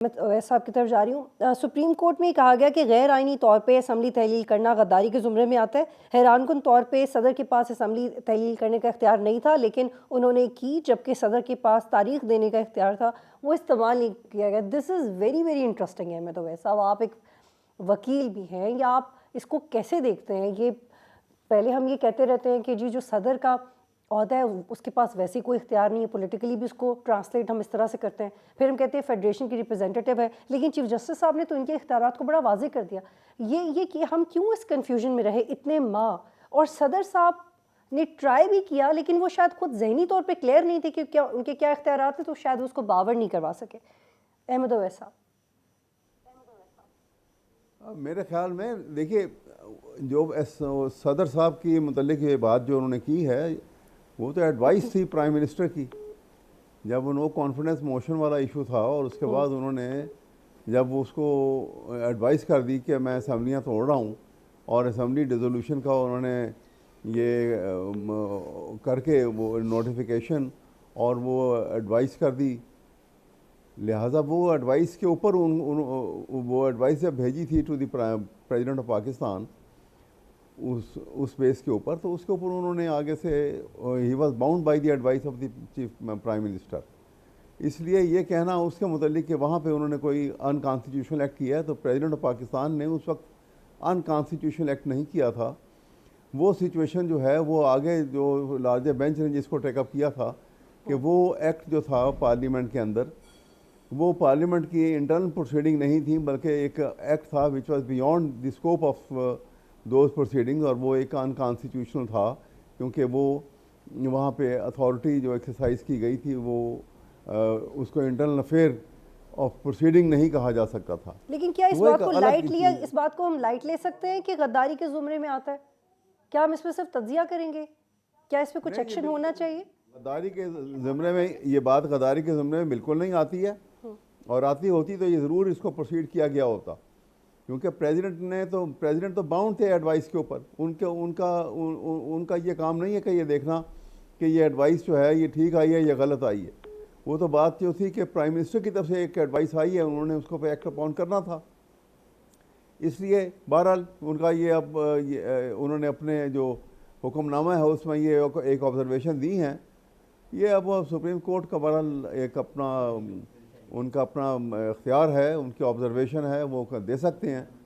मैं अवैस साहब की तरफ जा रही हूँ। सुप्रीम कोर्ट में कहा गया कि गैर आइनी तौर पे असम्बली तहलील करना गद्दारी के ज़ुमरे में आता है। हैरानकुन तौर पे सदर के पास असम्बली तहलील करने का इख्तियार नहीं था, लेकिन उन्होंने की, जबकि सदर के पास तारीख देने का इख्तियार था, वो इस्तेमाल नहीं किया गया। This is very very interesting है। मैं तो अवैस साहब, आप एक वकील भी हैं, या आप इसको कैसे देखते हैं? ये पहले हम ये कहते रहते हैं कि जी जो सदर का ओहदा है उसके पास वैसे ही कोई इख्तियार नहीं है, पॉलिटिकली भी उसको ट्रांसलेट हम इस तरह से करते हैं। फिर हम कहते हैं फेडरेशन की रिप्रेजेंटेटिव है, लेकिन चीफ जस्टिस साहब ने तो इनके इख्तियारात को बड़ा वाज़ेह कर दिया। ये कि हम क्यों इस कन्फ्यूजन में रहे इतने माह, और सदर साहब ने ट्राई भी किया, लेकिन वो शायद खुद जहनी तौर पर क्लियर नहीं थे कि क्या उनके क्या इख्तियारात हैं, तो शायद उसको बावर नहीं करवा सके। अहमद अवैस साहब, मेरे ख्याल में देखिए, जो सदर साहब की मुतल्लिक ये बात जो उन्होंने की है, वो तो एडवाइस थी प्राइम मिनिस्टर की। जब नो कॉन्फिडेंस मोशन वाला इशू था और उसके बाद उन्होंने जब उसको एडवाइस कर दी कि मैं असम्बलियाँ तोड़ रहा हूँ, और असम्बली डिसोल्यूशन का उन्होंने ये करके वो नोटिफिकेशन और वो एडवाइस कर दी, लिहाजा वो एडवाइस के ऊपर वो एडवाइस जब भेजी थी to the president of Pakistan उस बेस के ऊपर, तो उसके ऊपर उन्होंने आगे से he was bound by the advice of the chief prime minister. इसलिए ये कहना उसके मुतालिक कि वहाँ पे उन्होंने कोई अनकॉन्स्टिट्यूशनल एक्ट किया है, तो प्रेसिडेंट ऑफ पाकिस्तान ने उस वक्त अनकॉन्स्टिट्यूशनल एक्ट नहीं किया था। वो सिचुएशन जो है वो आगे जो लार्जर बेंच ने जिसको टेकअप किया था कि वो एक्ट जो था पार्लियामेंट के अंदर, वो पार्लियामेंट की इंटरनल प्रोसीडिंग नहीं थी, बल्कि एक एक्ट था which was beyond the scope of those proceedings, और वो एक अनकॉन्स्टिट्यूशनल था क्योंकि वो वहाँ पे अथॉरिटी जो एक्सरसाइज की गई थी वो उसको इंटरनल अफेयर ऑफ प्रोसीडिंग नहीं कहा जा सकता था। लेकिन क्या इस वो बात एक को अलग लाइट लिया, इशू, इस बात को हम लाइट ले सकते हैं कि गद्दारी के ज़ुमरे में आता है? क्या हम इस पर सिर्फ तज्जिया करेंगे? क्या इस पर कुछ एक्शन होना चाहिए? गद्दारी के ज़ुमरे में ये बात गद्दारी के ज़ुमरे में बिल्कुल नहीं आती है, और आती होती तो ये ज़रूर इसको प्रोसीड किया गया होता, क्योंकि प्रेसिडेंट तो बाउंड थे एडवाइस के ऊपर। उनका ये काम नहीं है कि ये देखना कि ये एडवाइस जो है ये ठीक आई है या गलत आई है। वो तो बात जो थी कि प्राइम मिनिस्टर की तरफ से एक एडवाइस आई है, उन्होंने उसको पे एक्ट अपॉन करना था। इसलिए बहरहाल उनका ये अब उन्होंने अपने जो हुक्मनामा है उसमें ये एक ऑब्जर्वेशन दी हैं। ये अब सुप्रीम कोर्ट का बहरहाल एक उनका अपना इख्तियार है, उनकी ऑब्जर्वेशन है, वो दे सकते हैं।